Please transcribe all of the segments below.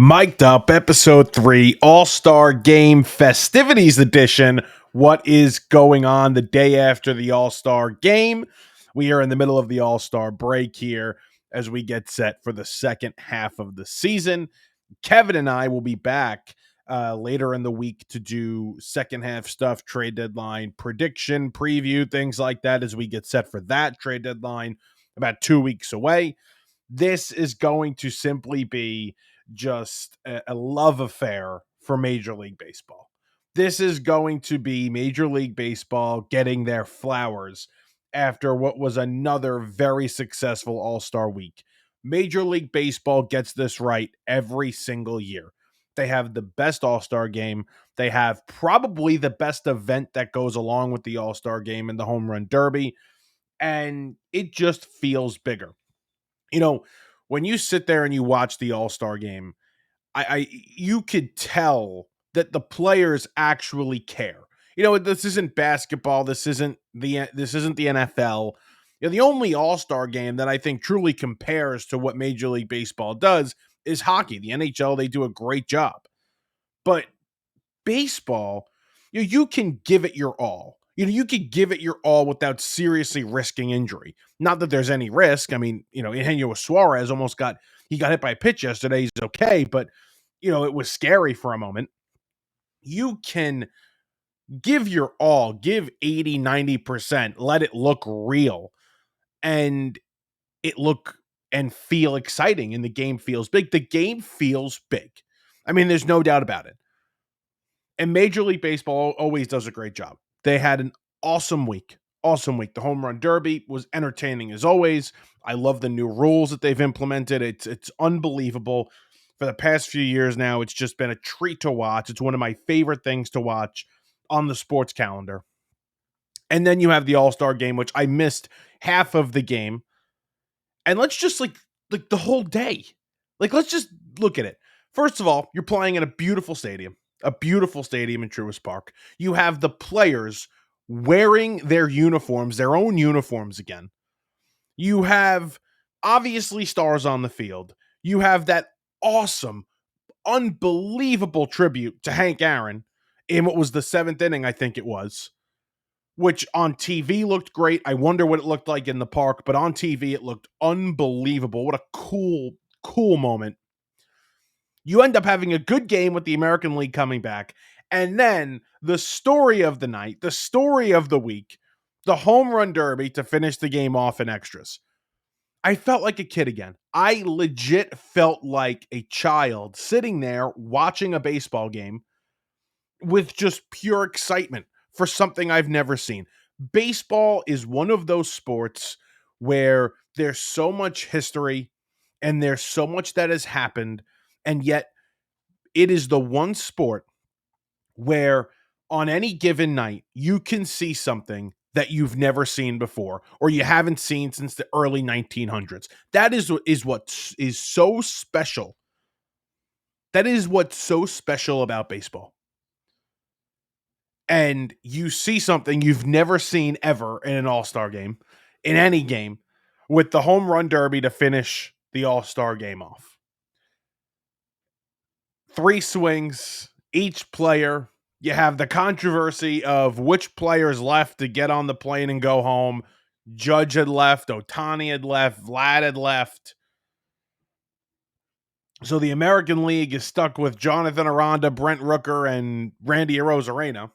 Mic'd Up, Episode 3, All-Star Game Festivities Edition. What is going on the day after the All-Star Game? We are in the middle of the All-Star break here as we get set for the second half of the season. Kevin and I will be back later in the week to do second half stuff, trade deadline, prediction, preview, things like that as we get set for that trade deadline about 2 weeks away. This is going to simply be just a love affair for Major League Baseball. This is going to be Major League Baseball getting their flowers after what was another very successful All-Star week. Major League Baseball gets this right every single year. They have the best All-Star game. They have probably the best event that goes along with the All-Star game in the Home Run Derby, and it just feels bigger. You know, when you sit there and you watch the All-Star game, you could tell that the players actually care. This isn't basketball. This isn't the NFL. The only All-Star game that I think truly compares to what Major League Baseball does is hockey. The NHL, they do a great job. But baseball, you can give it your all. You could give it your all without seriously risking injury. Not that there's any risk. I mean, Eugenio Suarez got hit by a pitch yesterday. He's okay, but it was scary for a moment. You can give your all, give 80, 90%, let it look real, and it look and feel exciting, and the game feels big. The game feels big. I mean, there's no doubt about it. And Major League Baseball always does a great job. They had an awesome week. Awesome week. The Home Run Derby was entertaining as always. I love the new rules that they've implemented. It's unbelievable. For the past few years now, it's just been a treat to watch. It's one of my favorite things to watch on the sports calendar. And then you have the All-Star game, which I missed half of the game. And let's just like the whole day. Let's just look at it. First of all, you're playing in a beautiful stadium in Truist Park. You have the players wearing their uniforms, their own uniforms again. You have obviously stars on the field. You have that awesome, unbelievable tribute to Hank Aaron in what was the seventh inning, I think it was, which on TV looked great. I wonder what it looked like in the park, but on TV it looked unbelievable. What a cool moment. You end up having a good game with the American League coming back. And then the story of the night, the story of the week, the Home Run Derby to finish the game off in extras. I felt like a kid again. I legit felt like a child sitting there watching a baseball game with just pure excitement for something I've never seen. Baseball is one of those sports where there's so much history and there's so much that has happened, and yet it is the one sport where on any given night you can see something that you've never seen before or you haven't seen since the early 1900s. That is what is so special. That is what's so special about baseball. And you see something you've never seen ever in an All-Star game, in any game, with the Home Run Derby to finish the All-Star game off. 3 swings, each player. You have the controversy of which players left to get on the plane and go home. Judge had left, Ohtani had left, Vlad had left. So the American League is stuck with Jonathan Aranda, Brent Rooker, and Randy Arozarena.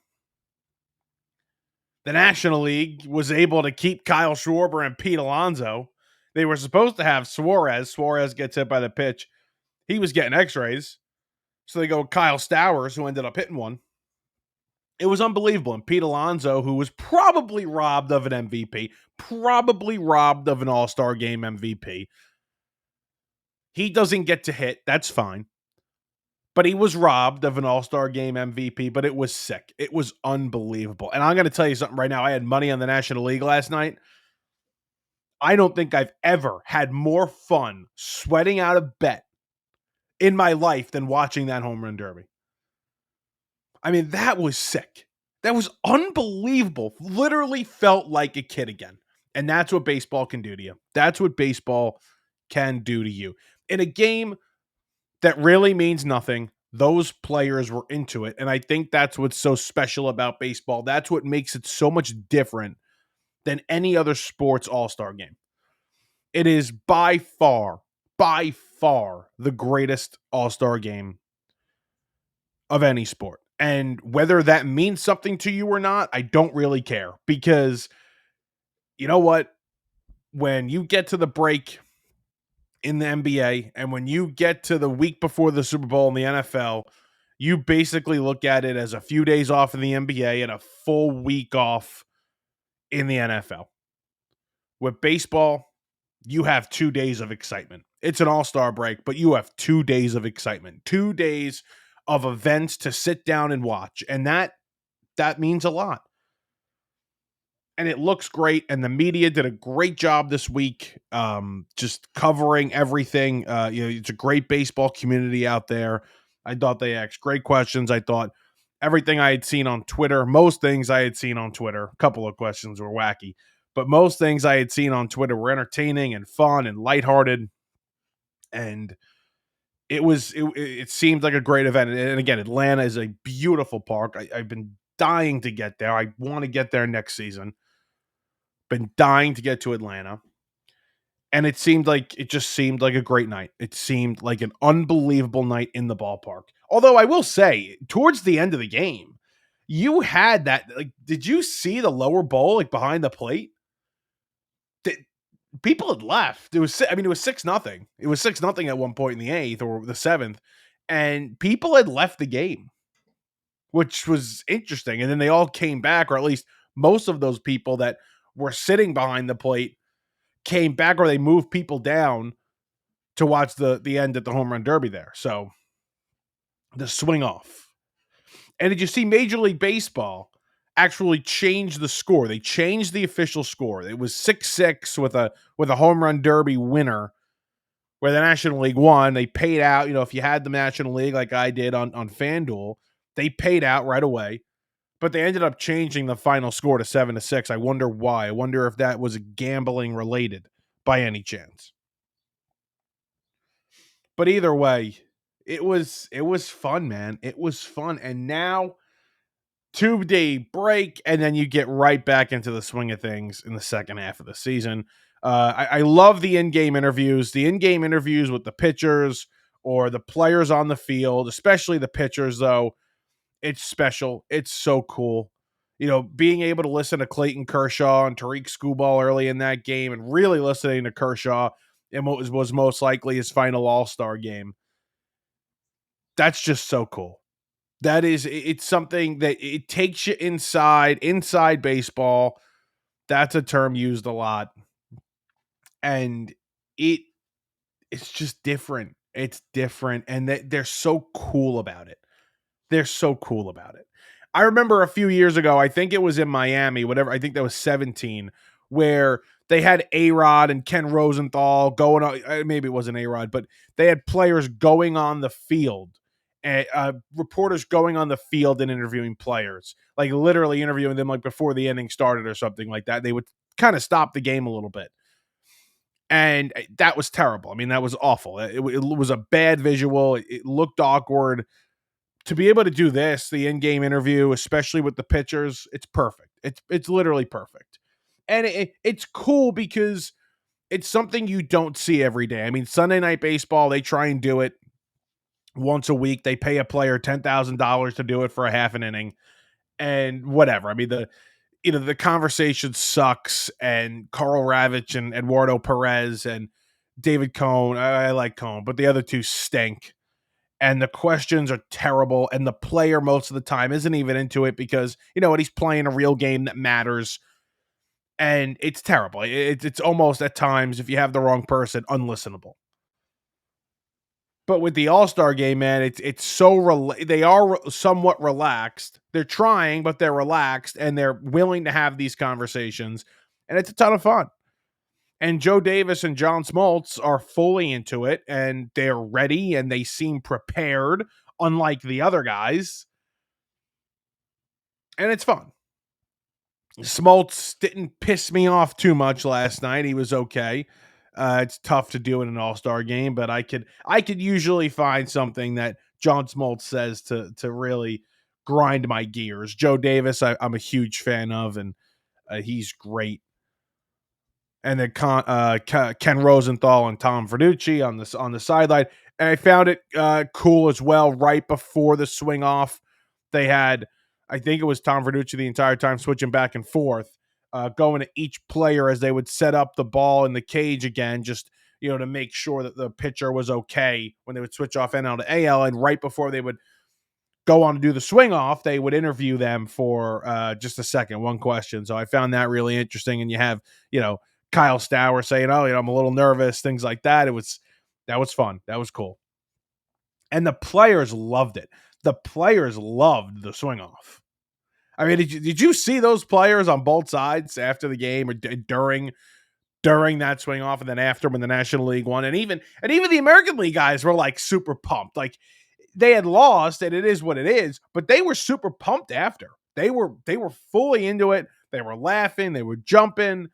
The National League was able to keep Kyle Schwarber and Pete Alonso. They were supposed to have Suarez. Suarez gets hit by the pitch. He was getting x-rays. So they go with Kyle Stowers, who ended up hitting one. It was unbelievable. And Pete Alonso, who was probably robbed of an MVP, probably robbed of an All-Star Game MVP. He doesn't get to hit. That's fine. But he was robbed of an All-Star Game MVP, but it was sick. It was unbelievable. And I'm going to tell you something right now. I had money on the National League last night. I don't think I've ever had more fun sweating out a bet in my life than watching that Home Run Derby. I mean, that was sick. That was unbelievable. Literally felt like a kid again. And that's what baseball can do to you. That's what baseball can do to you. In a game that really means nothing. Those players were into it. And I think that's what's so special about baseball. That's what makes it so much different than any other sports all-star game. It is by far the greatest all-star game of any sport. And whether that means something to you or not, I don't really care, because you know what? When you get to the break in the NBA and when you get to the week before the Super Bowl in the NFL, you basically look at it as a few days off in the NBA and a full week off in the NFL. With baseball, you have 2 days of excitement. It's an all-star break, but you have 2 days of excitement. 2 days of events to sit down and watch, and that means a lot. And it looks great, and the media did a great job this week, just covering everything. It's a great baseball community out there. I thought they asked great questions. I thought everything I had seen on Twitter, most things I had seen on Twitter, a couple of questions were wacky, but most things I had seen on Twitter were entertaining and fun and lighthearted, and it seemed like a great event. And again, Atlanta is a beautiful park. I've been dying to get there. I want to get there next season. Been dying to get to Atlanta. And it just seemed like a great night. It seemed like an unbelievable night in the ballpark. Although I will say, towards the end of the game, you had that, like, did you see the lower bowl, like, behind the plate? That people had left. It was 6-0. It was 6-0 at one point in the 8th or the 7th, and people had left the game, which was interesting. And then they all came back, or at least most of those people that were sitting behind the plate came back, or they moved people down to watch the end at the home run derby there. So the swing off. And did you see Major League Baseball actually change the score? They changed the official score. It was 6-6 with a home run derby winner where the National League won. They paid out, if you had the National League like I did on FanDuel, they paid out right away. But they ended up changing the final score to 7-6. I wonder why. I wonder if that was gambling related by any chance. But either way, it was fun, man. It was fun. And now 2-day break, and then you get right back into the swing of things in the second half of the season. I love the in-game interviews. The in-game interviews with the pitchers or the players on the field, especially the pitchers, though. It's special. It's so cool. Being able to listen to Clayton Kershaw and Tariq Skubal early in that game, and really listening to Kershaw in what was most likely his final All-Star game. That's just so cool. It's something that it takes you inside baseball. That's a term used a lot. And it's just different. It's different. And they're so cool about it. They're so cool about it. I remember a few years ago, I think it was in Miami, whatever. I think that was 17, where they had A-Rod and Ken Rosenthal going on. Maybe it wasn't A-Rod, but they had players going on the field, and reporters going on the field and interviewing players, like literally interviewing them like before the inning started or something like that. They would kind of stop the game a little bit. And that was terrible. I mean, that was awful. It was a bad visual. It looked awkward. To be able to do this, the in-game interview, especially with the pitchers, it's perfect. It's literally perfect. And it's cool because it's something you don't see every day. I mean, Sunday Night Baseball, they try and do it once a week. They pay a player $10,000 to do it for a half an inning and whatever. I mean, the conversation sucks, and Carl Ravitch and Eduardo Perez and David Cohn, I like Cohn, but the other two stink. And the questions are terrible, and the player most of the time isn't even into it because, he's playing a real game that matters, and it's terrible. It's almost at times, if you have the wrong person, unlistenable. But with the All-Star game, man, it's so they are somewhat relaxed. They're trying, but they're relaxed, and they're willing to have these conversations, and it's a ton of fun. And Joe Davis and John Smoltz are fully into it, and they're ready, and they seem prepared, unlike the other guys. And it's fun. Smoltz didn't piss me off too much last night. He was okay. It's tough to do in an All-Star game, but I could usually find something that John Smoltz says to really grind my gears. Joe Davis, I'm a huge fan of, and he's great. And then Ken Rosenthal and Tom Verducci on the sideline. And I found it cool as well. Right before the swing off, they had, I think it was Tom Verducci the entire time switching back and forth, going to each player as they would set up the ball in the cage again, just to make sure that the pitcher was okay when they would switch off NL to AL. And right before they would go on to do the swing off, they would interview them for just a second, one question. So I found that really interesting. And you have, Kyle Stauer saying, "Oh, I'm a little nervous," things like that. That was fun. That was cool. And the players loved it. The players loved the swing off. I mean, did you see those players on both sides after the game or during that swing off, and then after when the National League won, and even the American League guys were like super pumped. Like they had lost, and it is what it is, but they were super pumped after. They were fully into it. They were laughing, they were jumping.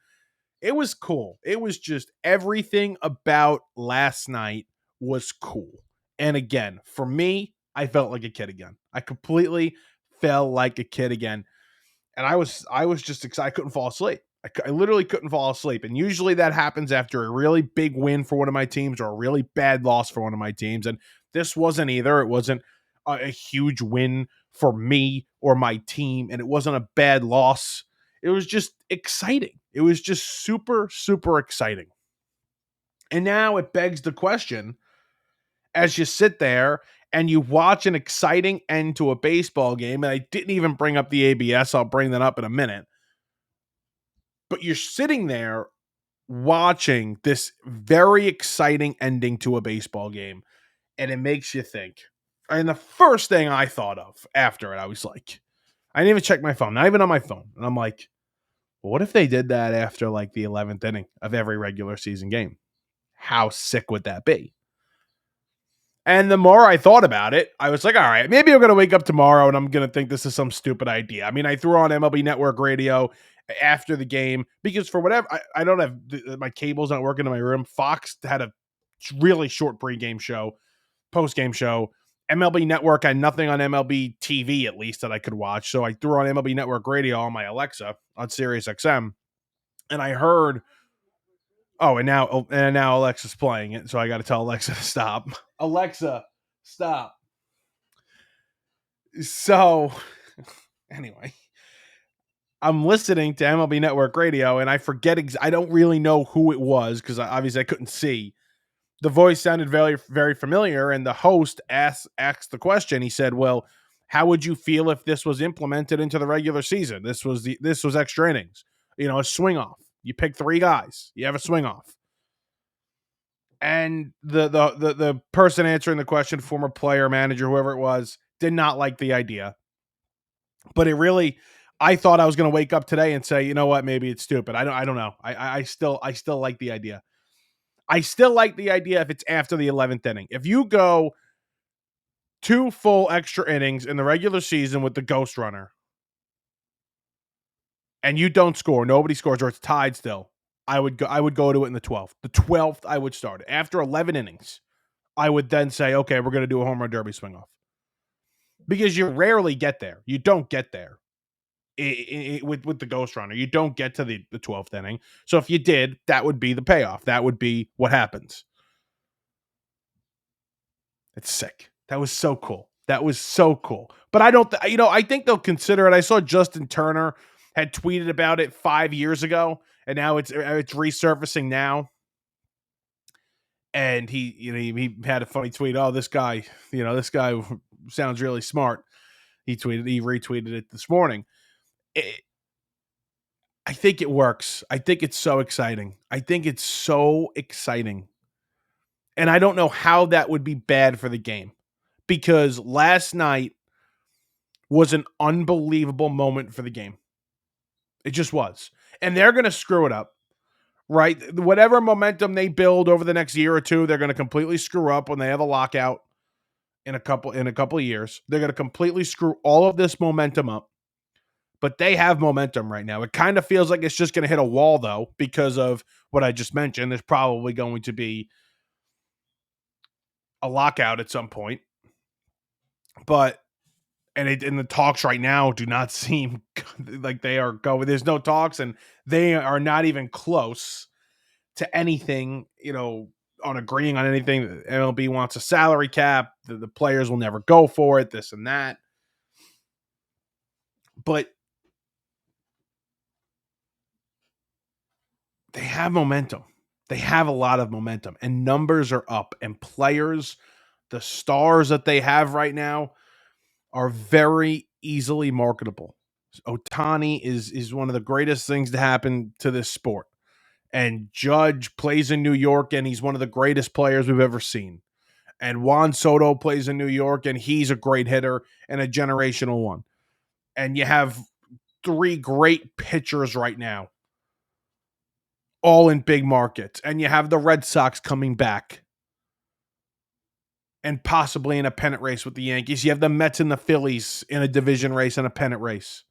It was cool. It was just everything about last night was cool. And again, for me, I felt like a kid again. I completely felt like a kid again. And I was just excited. I couldn't fall asleep. I literally couldn't fall asleep. And usually that happens after a really big win for one of my teams or a really bad loss for one of my teams. And this wasn't either. It wasn't a huge win for me or my team. And it wasn't a bad loss. It was just exciting. It was just super, super exciting. And now it begs the question, as you sit there and you watch an exciting end to a baseball game, and I didn't even bring up the ABS, I'll bring that up in a minute. But you're sitting there watching this very exciting ending to a baseball game, and it makes you think. And the first thing I thought of after it, I was like, I didn't even check my phone, not even on my phone. And I'm like, well, what if they did that after like the 11th inning of every regular season game? How sick would that be? And the more I thought about it, I was like, all right, maybe I'm going to wake up tomorrow and I'm going to think this is some stupid idea. I mean, I threw on MLB Network radio after the game because for whatever, I don't have, my cable's not working in my room. Fox had a really short pregame show, post-game show. MLB Network had nothing on MLB TV, at least, that I could watch. So I threw on MLB Network radio on my Alexa on Sirius XM. And I heard, and now Alexa's playing it, so I got to tell Alexa to stop. Alexa, stop. So, anyway, I'm listening to MLB Network Radio, and I forget. I don't really know who it was because obviously I couldn't see. The voice sounded very, very familiar, and the host asked the question. He said, "Well, how would you feel if this was implemented into the regular season? This was extra innings. A swing off. You pick 3 guys. You have a swing off." And the person answering the question, former player, manager, whoever it was, did not like the idea. But I thought I was going to wake up today and say, you know what, maybe it's stupid. I don't know. I still like the idea. I still like the idea if it's after the 11th inning. If you go 2 full extra innings in the regular season with the ghost runner and you don't score, nobody scores, or it's tied still, I would go to it in the 12th. The 12th, I would start it. After 11 innings, I would then say, okay, we're going to do a home run derby swing off. Because you rarely get there. You don't get there with the ghost runner. You don't get to the 12th inning. So if you did, that would be the payoff. That would be what happens. It's sick. That was so cool. That was so cool. But I think they'll consider it. I saw Justin Turner had tweeted about it 5 years ago, and now it's resurfacing now. And he had a funny tweet. Oh, this guy sounds really smart. He retweeted it this morning. I think it works. I think it's so exciting. And I don't know how that would be bad for the game, because last night was an unbelievable moment for the game. It just was. And they're going to screw it up, right? Whatever momentum they build over the next year or two, they're going to completely screw up when they have a lockout in a couple of years. They're going to completely screw all of this momentum up but they have momentum right now. It kind of feels like it's just going to hit a wall, though, because of what I just mentioned. There's probably going to be a lockout at some point, but and the talks right now do not seem like they are going. There's no talks, and they are not even close to anything. On agreeing on anything. MLB wants a salary cap. The players will never go for it. This and that, but they have momentum. They have a lot of momentum, and numbers are up, and players, the stars that they have right now, are very easily marketable. Otani is one of the greatest things to happen to this sport. And Judge plays in New York, and he's one of the greatest players we've ever seen. And Juan Soto plays in New York, and he's a great hitter and a generational one. And you have three great pitchers right now, all in big markets. And you have the Red Sox coming back and possibly in a pennant race with the Yankees. You have the Mets and the Phillies in a division race and a pennant race.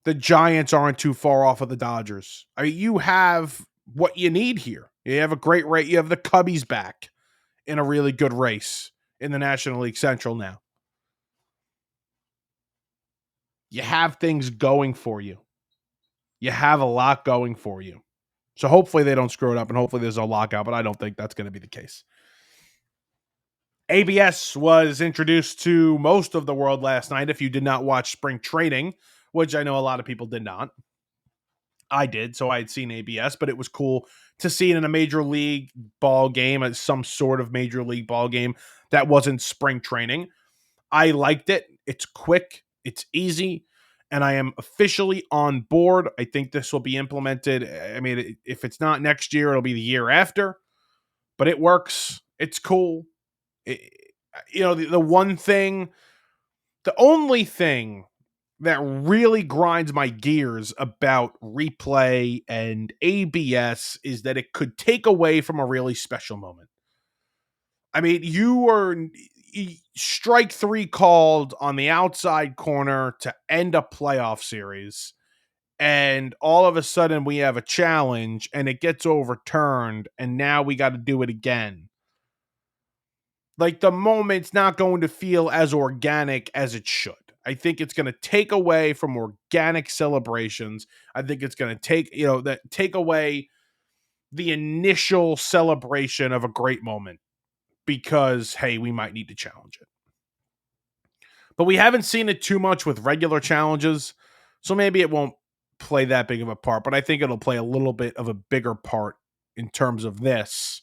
The Giants aren't too far off of the Dodgers. I mean, you have what you need here. You have a great race. You have the Cubbies back in a really good race in the National League Central now. You have things going for you. You have a lot going for you. So hopefully they don't screw it up, and hopefully there's a lockout, but I don't think that's going to be the case. ABS was introduced to most of the world last night. If you did not watch spring training, which I know a lot of people did not, I did, so I had seen ABS, but it was cool to see it in a major league ball game, some sort of major league ball game that wasn't spring training. I liked it. It's quick, it's easy, and I am officially on board. I think this will be implemented. I mean, if it's not next year, it'll be the year after, but it works. It's cool. The one thing, the only thing that really grinds my gears about replay and ABS is that it could take away from a really special moment. I mean, you are strike three called on the outside corner to end a playoff series, and all of a sudden we have a challenge and it gets overturned, and now we got to do it again. Like, the moment's not going to feel as organic as it should. I think it's going to take away from organic celebrations. I think it's going to take away the initial celebration of a great moment because, hey, we might need to challenge it. But we haven't seen it too much with regular challenges, so maybe it won't play that big of a part, but I think it'll play a little bit of a bigger part in terms of this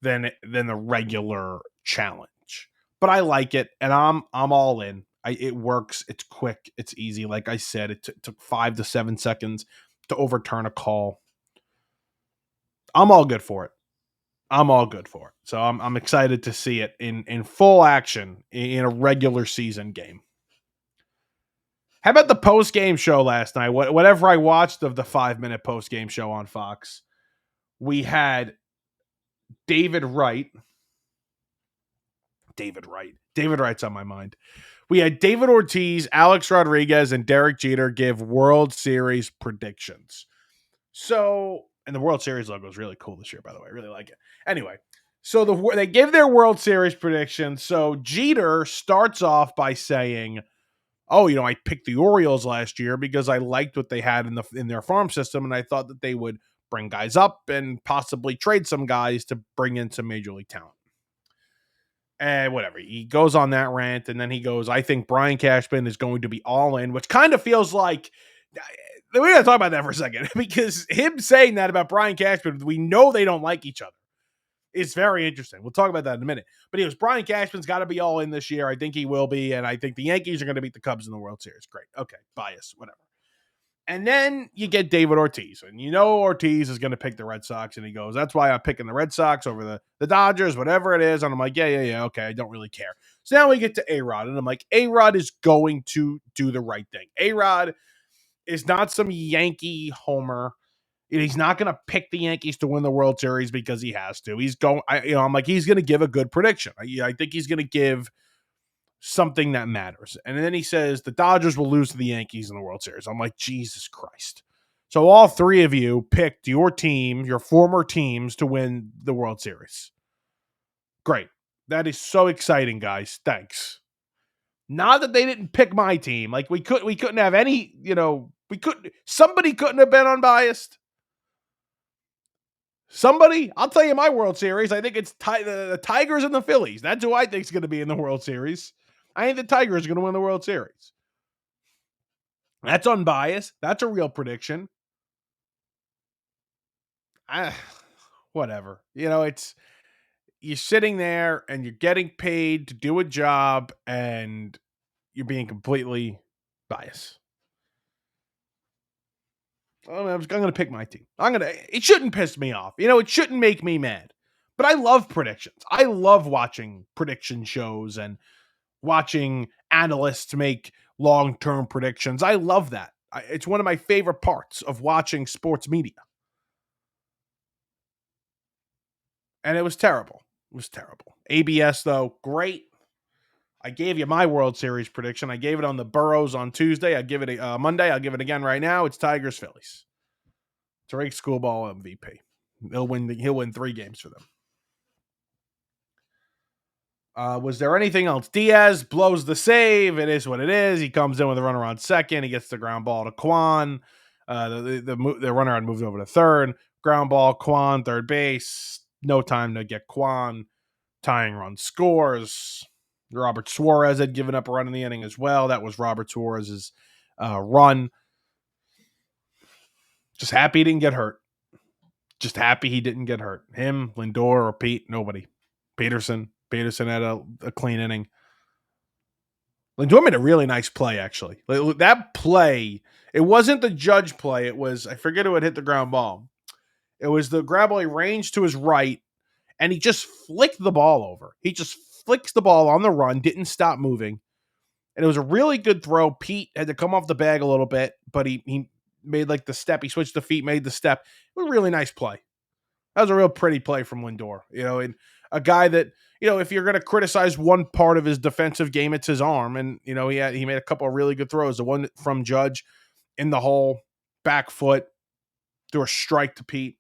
than the regular challenge. But I like it, and I'm all in. It works. It's quick. It's easy. Like I said, it took 5 to 7 seconds to overturn a call. I'm all good for it. So I'm excited to see it in full action in a regular season game. How about the post game show last night? Whatever I watched of the 5-minute post game show on Fox, we had David Wright. David Wright's on my mind. We had David Ortiz, Alex Rodriguez, and Derek Jeter give World Series predictions. So, and the World Series logo is really cool this year, by the way. I really like it. Anyway, so they give their World Series predictions. So Jeter starts off by saying, "Oh, I picked the Orioles last year because I liked what they had in their farm system, and I thought that they would bring guys up and possibly trade some guys to bring in some major league talent." And whatever. He goes on that rant, and then he goes, "I think Brian Cashman is going to be all in," which kind of feels like we got to talk about that for a second, because him saying that about Brian Cashman, we know they don't like each other. It's very interesting. We'll talk about that in a minute. But he goes, Brian Cashman's got to be all in this year. I think he will be, and I think the Yankees are going to beat the Cubs in the World Series. Great. Okay. Bias. Whatever. And then you get David Ortiz, and Ortiz is going to pick the Red Sox, and he goes, "That's why I'm picking the Red Sox over the Dodgers, whatever it is." And I'm like, yeah, okay, I don't really care. So now we get to A-Rod, and I'm like, A-Rod is going to do the right thing. A-Rod is not some Yankee homer. He's not going to pick the Yankees to win the World Series because he has to. He's going, I'm like, he's going to give a good prediction. I think he's going to give something that matters. And then he says the Dodgers will lose to the Yankees in the World Series. I'm like, Jesus Christ. So all three of you picked your team, your former teams, to win the World Series. Great. That is so exciting, guys. Thanks. Not that they didn't pick my team. Like we couldn't have any, somebody couldn't have been unbiased. Somebody, I'll tell you my World Series. I think it's the Tigers and the Phillies. That's who I think is going to be in the World Series. I think the Tigers are going to win the World Series. That's unbiased. That's a real prediction. Whatever. You're sitting there and you're getting paid to do a job and you're being completely biased. I'm going to pick my team. It shouldn't piss me off. It shouldn't make me mad. But I love predictions. I love watching prediction shows and watching analysts make long-term predictions. I love that. It's one of my favorite parts of watching sports media. And it was terrible. It was terrible. ABS, though, great. I gave you my World Series prediction. I gave it on the Burrows on Tuesday. I give it Monday. I'll give it again right now. It's Tigers Phillies. Tariq Schoolball MVP. He'll win 3 games for them. Was there anything else? Diaz blows the save. It is what it is. He comes in with a runner on second. He gets the ground ball to Kwan. The runner had moved over to third. Ground ball, Kwan, third base. No time to get Kwan. Tying run scores. Robert Suarez had given up a run in the inning as well. That was Robert Suarez's run. Just happy he didn't get hurt. Just happy he didn't get hurt. Him, Lindor, or Pete, nobody. Peterson had a clean inning. Lindor made a really nice play, actually. That play, it wasn't the Judge play. It was, I forget who had hit the ground ball. It was the grab ball. He ranged to his right, and he just flicked the ball over. He just flicks the ball on the run, didn't stop moving. And it was a really good throw. Pete had to come off the bag a little bit, but he made like the step. He switched the feet, made the step. It was a really nice play. That was a real pretty play from Lindor. And a guy that, if you're going to criticize one part of his defensive game, it's his arm. And, he made a couple of really good throws. The one from Judge in the hole, back foot, threw a strike to Pete.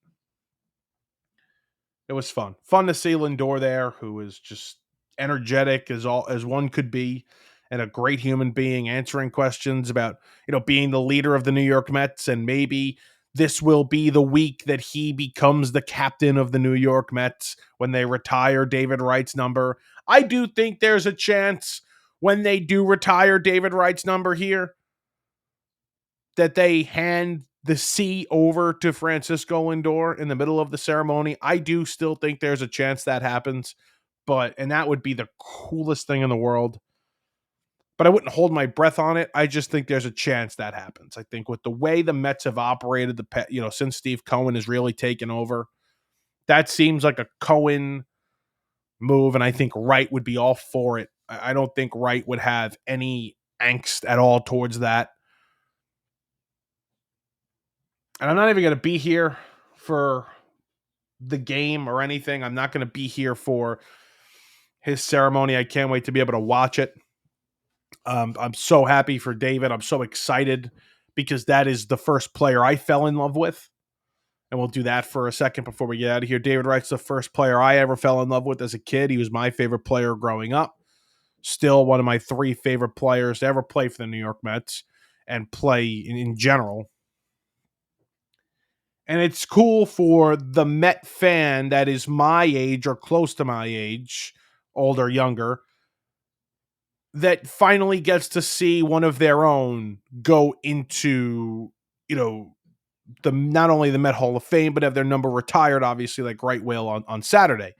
It was fun. Fun to see Lindor there, who was just energetic as one could be, and a great human being, answering questions about, being the leader of the New York Mets, and maybe this will be the week that he becomes the captain of the New York Mets when they retire David Wright's number. I do think there's a chance when they do retire David Wright's number here that they hand the C over to Francisco Lindor in the middle of the ceremony. I do still think there's a chance that happens, and that would be the coolest thing in the world. But I wouldn't hold my breath on it. I just think there's a chance that happens. I think with the way the Mets have operated since Steve Cohen has really taken over, that seems like a Cohen move, and I think Wright would be all for it. I don't think Wright would have any angst at all towards that. And I'm not even going to be here for the game or anything. I'm not going to be here for his ceremony. I can't wait to be able to watch it. I'm so happy for David. I'm so excited because that is the first player I fell in love with. And we'll do that for a second before we get out of here. David Wright's the first player I ever fell in love with as a kid. He was my favorite player growing up. Still one of my 3 favorite players to ever play for the New York Mets and play in general. And it's cool for the Met fan that is my age or close to my age, older, younger, that finally gets to see one of their own go into, not only the Met Hall of Fame, but have their number retired, obviously, like Wright will on Saturday.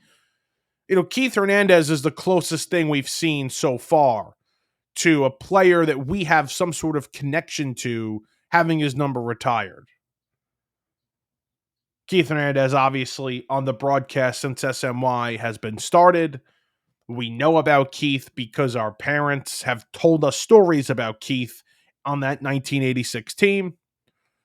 Keith Hernandez is the closest thing we've seen so far to a player that we have some sort of connection to having his number retired. Keith Hernandez, obviously, on the broadcast since SMY has been started. We know about Keith because our parents have told us stories about Keith on that 1986 team.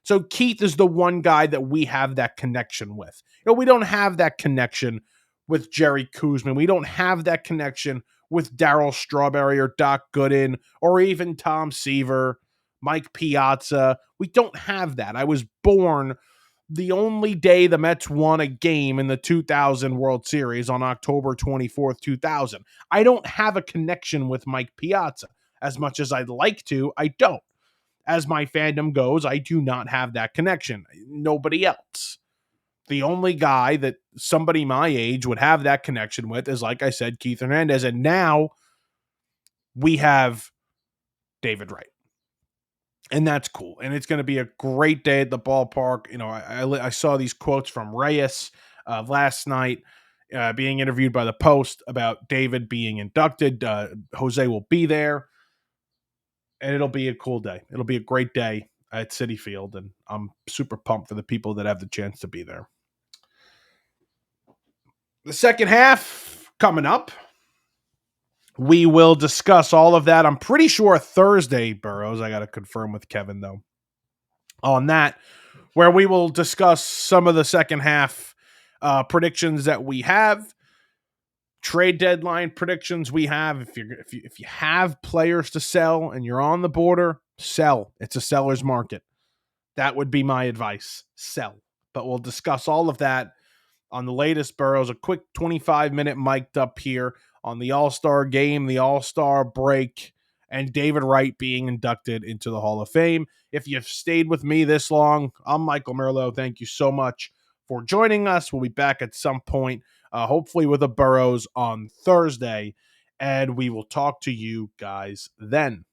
So Keith is the one guy that we have that connection with. We don't have that connection with Jerry Koosman. We don't have that connection with Darryl Strawberry or Doc Gooden or even Tom Seaver, Mike Piazza. We don't have that. I was born the only day the Mets won a game in the 2000 World Series on October 24th, 2000. I don't have a connection with Mike Piazza. As much as I'd like to, I don't. As my fandom goes, I do not have that connection. Nobody else. The only guy that somebody my age would have that connection with is, like I said, Keith Hernandez. And now we have David Wright. And that's cool. And it's going to be a great day at the ballpark. You know, I saw these quotes from Reyes last night being interviewed by the Post about David being inducted. Jose will be there. And it'll be a cool day. It'll be a great day at Citi Field. And I'm super pumped for the people that have the chance to be there. The second half coming up. We will discuss all of that. I'm pretty sure Thursday, Burrows. I got to confirm with Kevin, though, on that, where we will discuss some of the second half predictions that we have, trade deadline predictions we have. If you have players to sell and you're on the border, sell. It's a seller's market. That would be my advice. Sell. But we'll discuss all of that on the latest Burrows. A quick 25-minute mic'd up here on the All-Star Game, the All-Star break, and David Wright being inducted into the Hall of Fame. If you've stayed with me this long, I'm Michael Merlo. Thank you so much for joining us. We'll be back at some point, hopefully with the Burrows on Thursday, and we will talk to you guys then.